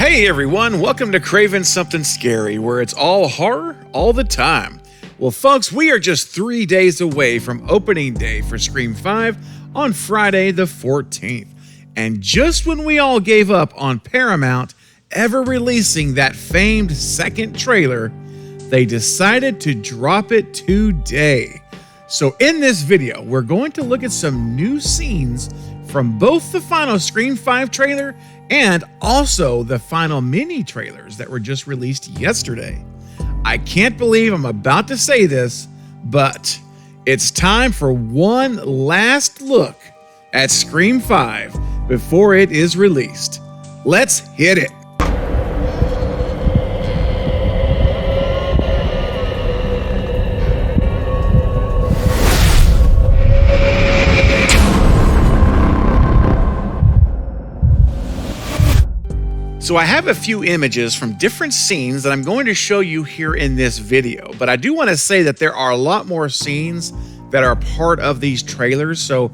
Hey everyone, welcome to Craven Something Scary, where it's all horror all the time. Well folks, we are just 3 days away from opening day for Scream 5 on Friday the 14th. And just when we all gave up on Paramount ever releasing that famed second trailer, they decided to drop it today. So in this video, we're going to look at some new scenes from both the final Scream 5 trailer and also the final mini trailers that were just released yesterday. I can't believe I'm about to say this, but it's time for one last look at Scream 5 before it is released. Let's hit it. So I have a few images from different scenes that I'm going to show you here in this video, but I do want to say that there are a lot more scenes that are part of these trailers, so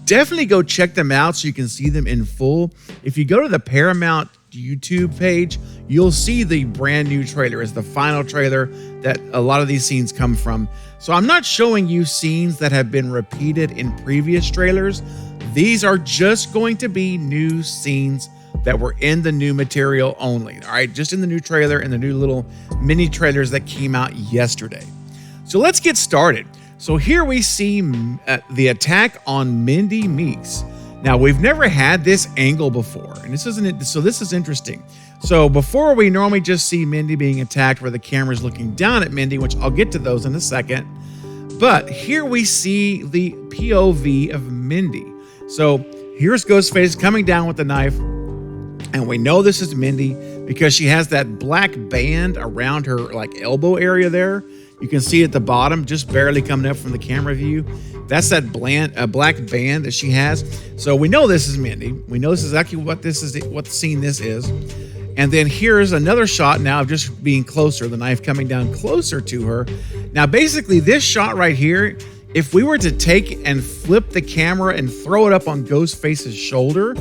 definitely go check them out so you can see them in full. If you go to the Paramount YouTube page, you'll see the brand new trailer. It's the final trailer that a lot of these scenes come from. So I'm not showing you scenes that have been repeated in previous trailers. These are just going to be new scenes that were in the new material only. All right, just in the new trailer and the new little mini trailers that came out yesterday. So let's get started. So here we see the attack on Mindy Meeks. Now we've never had this angle before, and this is interesting. So before, we normally just see Mindy being attacked where the camera's looking down at Mindy, which I'll get to those in a second. But here we see the POV of Mindy. So here's Ghostface coming down with the knife. And we know this is Mindy because she has that black band around her elbow area there. You can see at the bottom, just barely coming up from the camera view. That's that black band that she has. So we know this is Mindy. We know this is exactly what scene this is. And then here's another shot now of just being closer, the knife coming down closer to her. Now basically this shot right here, if we were to take and flip the camera and throw it up on Ghostface's shoulder,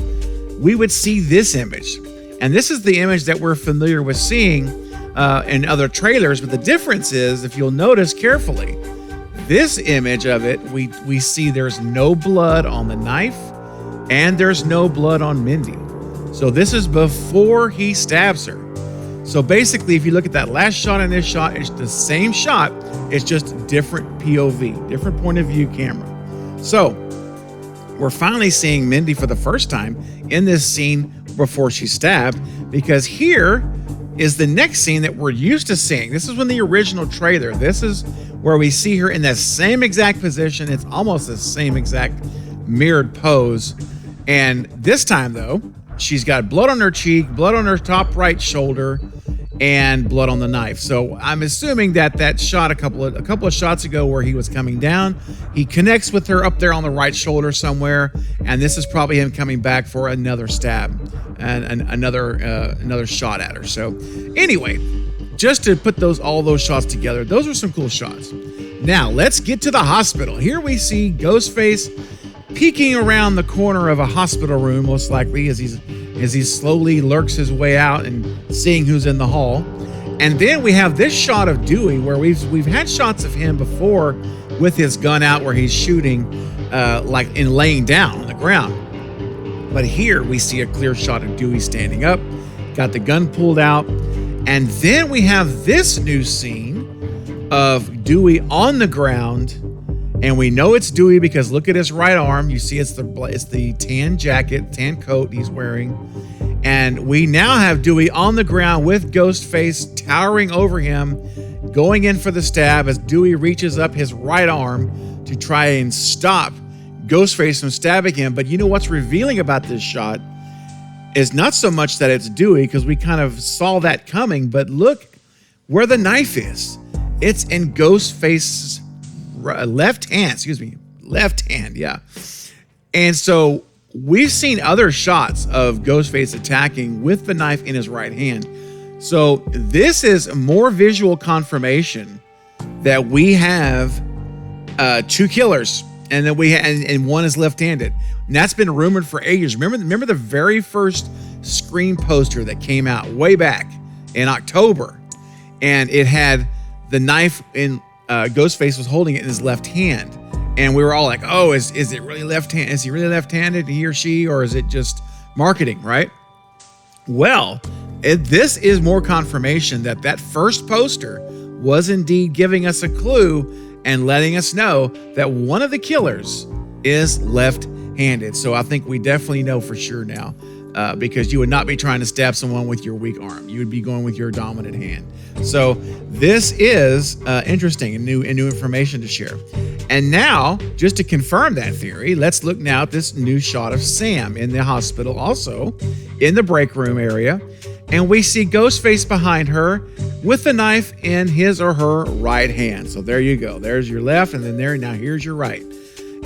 we would see this image. And this is the image that we're familiar with seeing in other trailers. But the difference is, if you'll notice carefully, this image of it, we see there's no blood on the knife and there's no blood on Mindy. So this is before he stabs her. So basically, if you look at that last shot and this shot, it's the same shot. It's just different POV, different point of view camera. So we're finally seeing Mindy for the first time in this scene before she's stabbed, because here is the next scene that we're used to seeing. This is when the original trailer, this is where we see her in that same exact position. It's almost the same exact mirrored pose. And this time though, she's got blood on her cheek, blood on her top right shoulder, and blood on the knife. So I'm assuming that shot a couple of shots ago where he was coming down, he connects with her up there on the right shoulder somewhere, and this is probably him coming back for another stab and another shot at her. So anyway, just to put all those shots together, those are some cool shots. Now let's get to the hospital. Here we see Ghostface peeking around the corner of a hospital room, most likely as he slowly lurks his way out and seeing who's in the hall. And then we have this shot of Dewey where we've had shots of him before with his gun out where he's shooting laying down on the ground. But here we see a clear shot of Dewey standing up, got the gun pulled out. And then we have this new scene of Dewey on the ground. And we know it's Dewey because look at his right arm. You see it's the tan jacket, tan coat he's wearing. And we now have Dewey on the ground with Ghostface towering over him, going in for the stab as Dewey reaches up his right arm to try and stop Ghostface from stabbing him. But you know what's revealing about this shot is not so much that it's Dewey, because we kind of saw that coming, but look where the knife is. It's in Ghostface's left hand, yeah. And so we've seen other shots of Ghostface attacking with the knife in his right hand. So this is more visual confirmation that we have two killers, and that and one is left-handed. And that's been rumored for ages. Remember the very first Scream poster that came out way back in October, and it had the knife in Ghostface was holding it in his left hand, and we were all like, "Oh, is it really left hand? Is he really left-handed, he or she, or is it just marketing?" Right? Well, this is more confirmation that first poster was indeed giving us a clue and letting us know that one of the killers is left-handed. So I think we definitely know for sure now, because you would not be trying to stab someone with your weak arm. You would be going with your dominant hand. So this is interesting and new information to share. And now, just to confirm that theory, let's look now at this new shot of Sam in the hospital, also in the break room area. And we see Ghostface behind her with the knife in his or her right hand. So there you go. There's your left, and then now here's your right.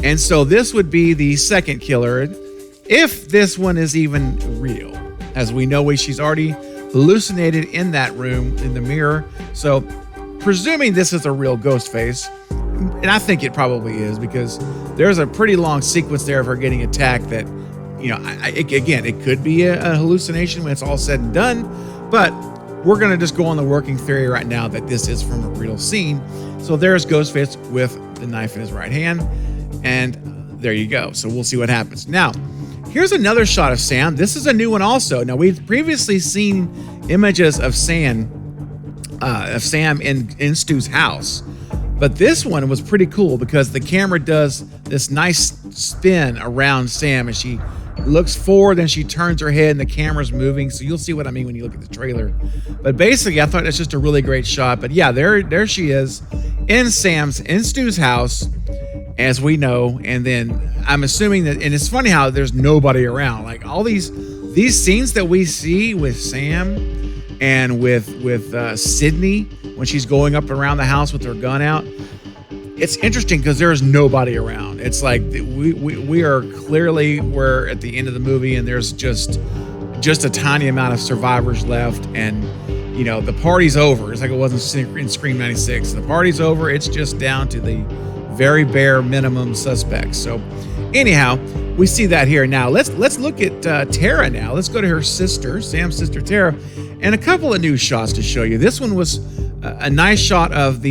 And so this would be the second killer, if this one is even real. As we know, she's already hallucinated in that room in the mirror. So presuming this is a real Ghostface, and I think it probably is, because there's a pretty long sequence there of her getting attacked that, again, it could be a hallucination when it's all said and done, but we're going to just go on the working theory right now that this is from a real scene. So there's Ghostface with the knife in his right hand, and there you go. So we'll see what happens. Now, here's another shot of Sam. This is a new one also. Now, we've previously seen images of Sam in Stu's house, but this one was pretty cool because the camera does this nice spin around Sam as she looks forward and she turns her head and the camera's moving. So you'll see what I mean when you look at the trailer. But basically, I thought that's just a really great shot. But yeah, there she is in Stu's house, as we know. And then I'm assuming that, and it's funny how there's nobody around. Like all these scenes that we see with Sam and with Sidney when she's going up around the house with her gun out. It's interesting because there's nobody around. It's like we are clearly, we're at the end of the movie and there's just a tiny amount of survivors left, and the party's over. It's like it wasn't in Scream 96. The party's over. It's just down to the very bare minimum suspects. So anyhow, we see that here. Now let's look at Tara now. Let's go to her sister, Sam's sister Tara, and a couple of new shots to show you. This one was a nice shot of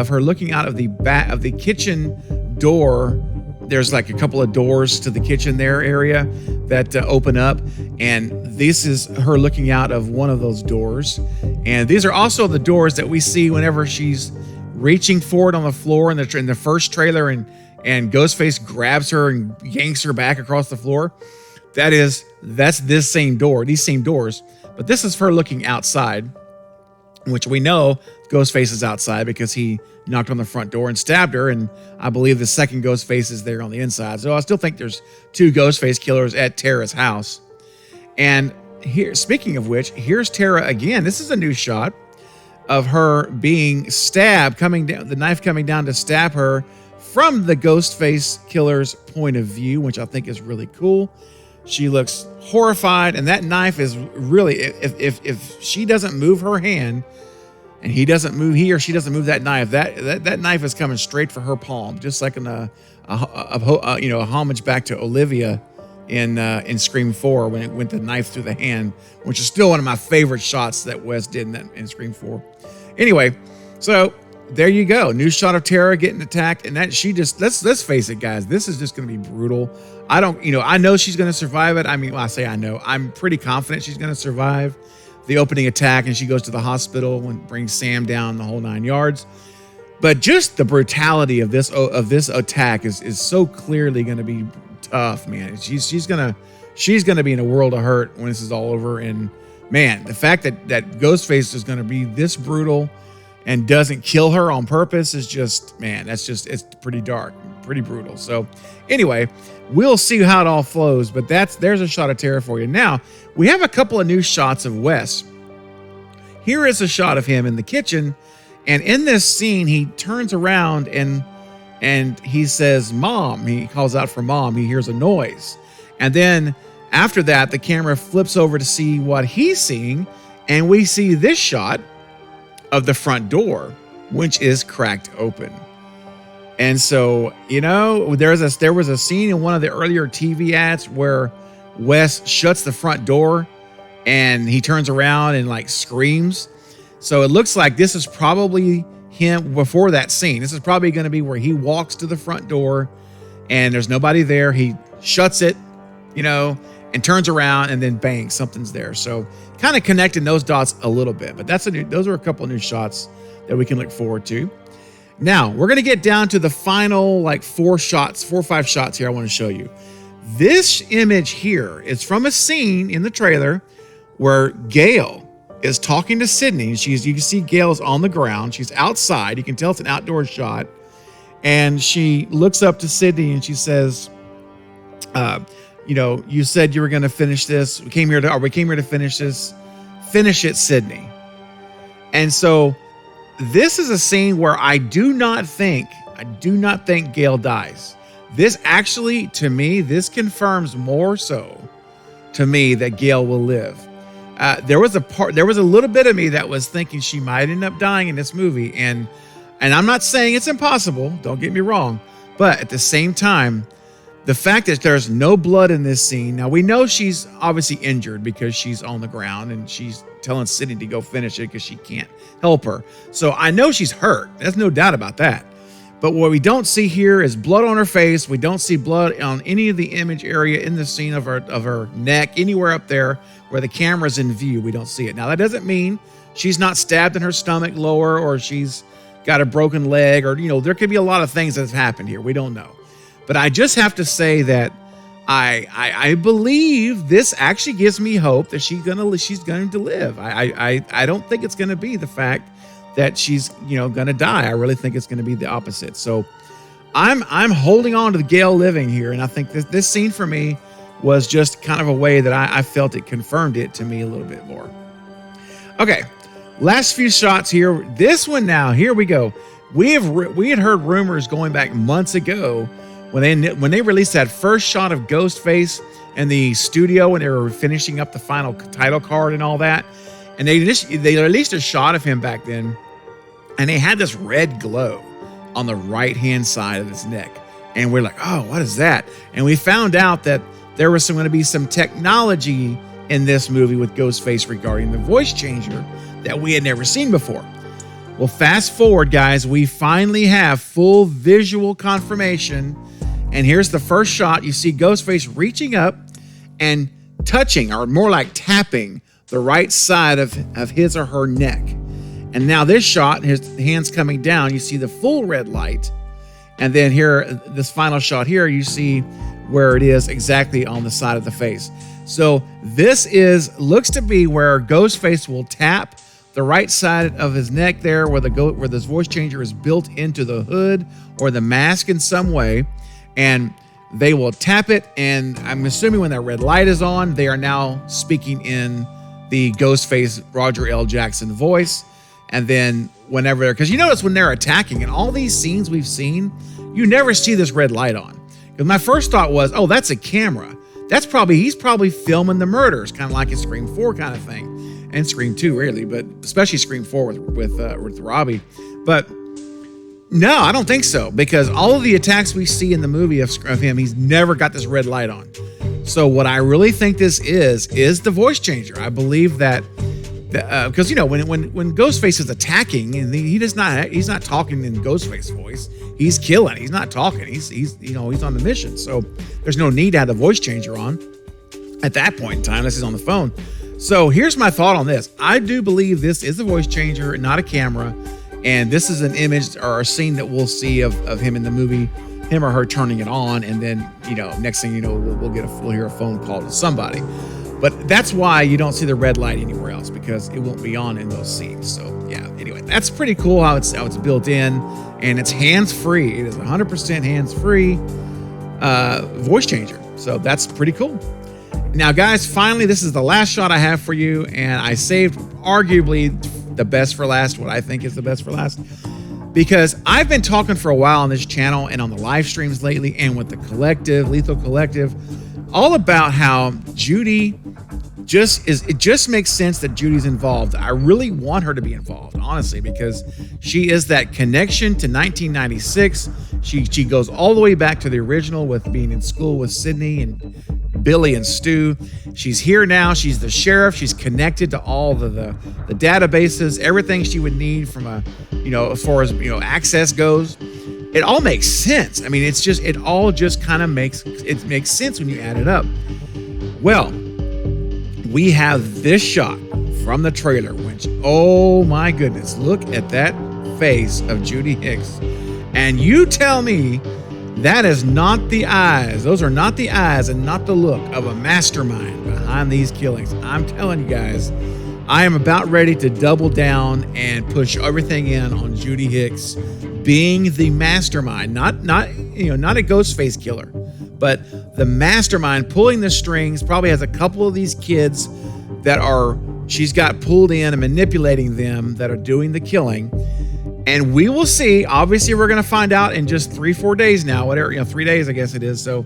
her looking out of the kitchen door. There's like a couple of doors to the kitchen area that open up, and this is her looking out of one of those doors. And these are also the doors that we see whenever she's reaching forward on the floor in the first trailer, and Ghostface grabs her and yanks her back across the floor. That's this same door, these same doors, but this is her looking outside, which we know Ghostface is outside because he knocked on the front door and stabbed her, and I believe the second Ghostface is there on the inside. So I still think there's two Ghostface killers at Tara's house. And here, speaking of which, here's Tara again. This is a new shot of her being stabbed, the knife coming down to stab her from the Ghostface killer's point of view, which I think is really cool. She looks horrified, and that knife is really, if she doesn't move her hand, and he or she doesn't move that knife, that knife is coming straight for her palm, just like a homage back to Olivia in Scream 4 when it went the knife through the hand, which is still one of my favorite shots that Wes did in Scream 4. Anyway, so there you go. New shot of Tara getting attacked, and let's face it, guys, this is just going to be brutal. I know she's going to survive it. I mean, I say I know. I'm pretty confident she's going to survive the opening attack, and she goes to the hospital and brings Sam down the whole 9 yards. But just the brutality of this attack is so clearly going to be tough, man. She's gonna be in a world of hurt when this is all over. And man, the fact that Ghostface is going to be this brutal and doesn't kill her on purpose is just, man, it's pretty dark, pretty brutal. So anyway, we'll see how it all flows, but there's a shot of Tara for you. Now, we have a couple of new shots of Wes. Here is a shot of him in the kitchen, and in this scene, he turns around and he says, "Mom." He calls out for Mom. He hears a noise. And then after that, the camera flips over to see what he's seeing, and we see this shot of the front door, which is cracked open. And so, there was a scene in one of the earlier TV ads where Wes shuts the front door and he turns around and like screams. So it looks like this is probably him before that scene. This is probably going to be where he walks to the front door and there's nobody there. He shuts it, and turns around, and then bang, something's there. So kind of connecting those dots a little bit, but those are a couple of new shots that we can look forward to. Now we're going to get down to the final like 4 or 5 shots here I want to show you. This image here is from a scene in the trailer where Gale is talking to Sidney. You can see Gale's on the ground. She's outside. You can tell it's an outdoor shot. And she looks up to Sidney and she says, you said you were going to finish this. We came here to finish this. Finish it, Sidney. And so this is a scene where I do not think Gale dies. This actually, to me, this confirms more so to me that Gale will live. There was a little bit of me that was thinking she might end up dying in this movie. And I'm not saying it's impossible. Don't get me wrong. But at the same time, the fact that there's no blood in this scene. Now we know she's obviously injured because she's on the ground and she's telling Sidney to go finish it because she can't help her. So I know she's hurt. There's no doubt about that. But what we don't see here is blood on her face. We don't see blood on any of the image area in the scene of her neck, anywhere up there where the camera's in view. We don't see it. Now that doesn't mean she's not stabbed in her stomach lower, or she's got a broken leg, or there could be a lot of things that's happened here. We don't know. But I just have to say that I believe this actually gives me hope that she's going to live. I don't think it's going to be the fact that she's going to die. I really think it's going to be the opposite. So I'm holding on to the Gale living here, and I think this scene for me was just kind of a way that I felt it confirmed it to me a little bit more. Okay, last few shots here. This one now, here we go. We had heard rumors going back months ago when they released that first shot of Ghostface in the studio when they were finishing up the final title card and all that. And they released a shot of him back then, and they had this red glow on the right-hand side of his neck. And we're like, oh, what is that? And we found out that there was going to be some technology in this movie with Ghostface regarding the voice changer that we had never seen before. Well, fast forward, guys, we finally have full visual confirmation. And here's the first shot. You see Ghostface reaching up and touching, or more like tapping, the right side of his or her neck. And now this shot, his hands coming down, you see the full red light. And then here, this final shot here, you see where it is exactly on the side of the face. So this looks to be where Ghostface will tap the right side of his neck there, where this voice changer is built into the hood or the mask in some way. And they will tap it, and I'm assuming when that red light is on, they are now speaking in the Ghostface Roger L. Jackson voice. And then whenever, because you notice when they're attacking in all these scenes we've seen, you never see this red light on. Because my first thought was, oh, that's a camera. He's probably filming the murders, kind of like a Scream 4 kind of thing, and Scream 2 really, but especially Scream 4 with Robbie. But no, I don't think so, because all of the attacks we see in the movie of him, he's never got this red light on. So what I really think this is the voice changer. I believe that because when Ghostface is attacking, and he's not talking in Ghostface voice. He's killing. He's not talking. He's on the mission. So there's no need to have the voice changer on at that point in time unless he's on the phone. So here's my thought on this. I do believe this is a voice changer, not a camera. And this is an image or a scene that we'll see of him in the movie, him or her turning it on. And then, next thing you know, we'll hear a phone call to somebody. But that's why you don't see the red light anywhere else, because it won't be on in those scenes. So yeah, anyway, that's pretty cool how it's built in, and it's hands-free. It is 100% hands-free voice changer. So that's pretty cool. Now, guys, finally, this is the last shot I have for you, and I saved arguably the best for last, what I think is the best for last, because I've been talking for a while on this channel and on the live streams lately and with the collective, Lethal Collective, all about how Judy it just makes sense that Judy's involved. I really want her to be involved, honestly, because she is that connection to 1996. She goes all the way back to the original with being in school with Sidney and Billy and Stu. She's here now. She's the sheriff. She's connected to all the databases, everything she would need from as far as access goes. It all makes sense. I mean, it all just kind of makes sense when you add it up. Well, we have this shot from the trailer, which, oh my goodness, look at that face of Judy Hicks. And you tell me that is not the eyes. Those are not the eyes and not the look of a mastermind behind these killings. I'm telling you guys, I am about ready to double down and push everything in on Judy Hicks being the mastermind, not a ghost face killer, but the mastermind pulling the strings. Probably has a couple of these kids that she's got pulled in and manipulating them that are doing the killing. And we will see. Obviously, we're going to find out in just 3-4 days now, whatever, 3 days, I guess it is. So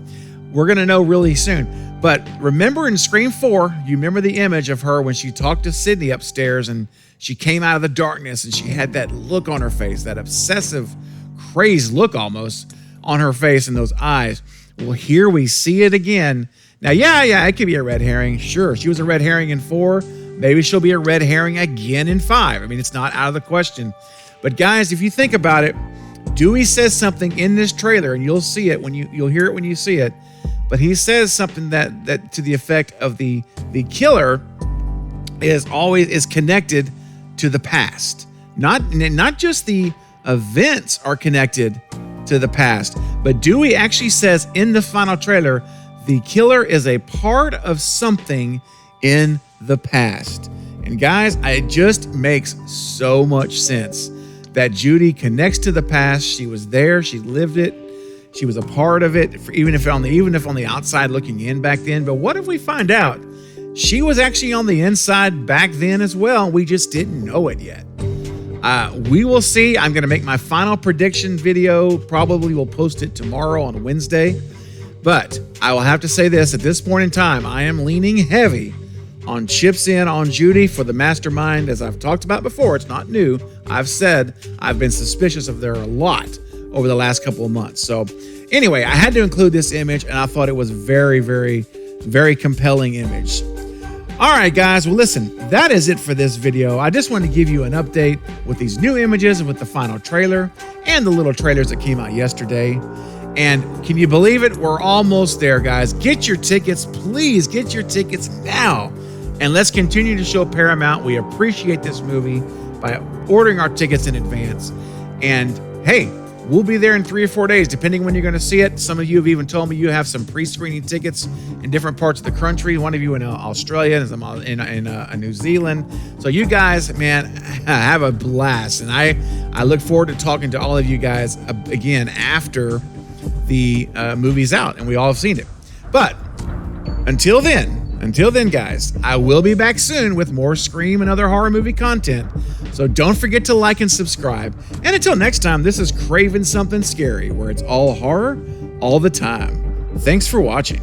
we're going to know really soon. But remember in Scream 4, you remember the image of her when she talked to Sidney upstairs and she came out of the darkness and she had that look on her face, that obsessive, crazed look almost on her face and those eyes. Well, here we see it again. Now, yeah, it could be a red herring. Sure, she was a red herring in 4. Maybe she'll be a red herring again in 5. I mean, it's not out of the question. But guys, if you think about it, Dewey says something in this trailer, and you'll see it you'll hear it when you see it. But he says something that to the effect of the killer is connected to the past. Not just the events are connected to the past, but Dewey actually says in the final trailer, the killer is a part of something in the past. And guys, it just makes so much sense that Judy connects to the past. She was there. She lived it. She was a part of it, even if on the outside looking in back then. But what if we find out she was actually on the inside back then as well? We just didn't know it yet. We will see. I'm going to make my final prediction video. Probably will post it tomorrow on Wednesday. But I will have to say this, at this point in time, I am leaning heavy on chips in on Judy for the mastermind. As I've talked about before, it's not new. I've said I've been suspicious of her a lot over the last couple of months. So anyway, I had to include this image, and I thought it was very, very, very compelling image. All right, guys. Well, listen, that is it for this video. I just wanted to give you an update with these new images and with the final trailer and the little trailers that came out yesterday. And can you believe it? We're almost there, guys. Get your tickets. Please get your tickets now. And let's continue to show Paramount we appreciate this movie by ordering our tickets in advance. And hey, we'll be there in 3 or 4 days, depending when you're going to see it. Some of you have even told me you have some pre-screening tickets in different parts of the country. One of you in Australia and some in New Zealand. So you guys, man, have a blast. And I look forward to talking to all of you guys again after the movie's out and we all have seen it. But until then, guys, I will be back soon with more Scream and other horror movie content. So don't forget to like and subscribe. And until next time, this is Craven Something Scary, where it's all horror all the time. Thanks for watching.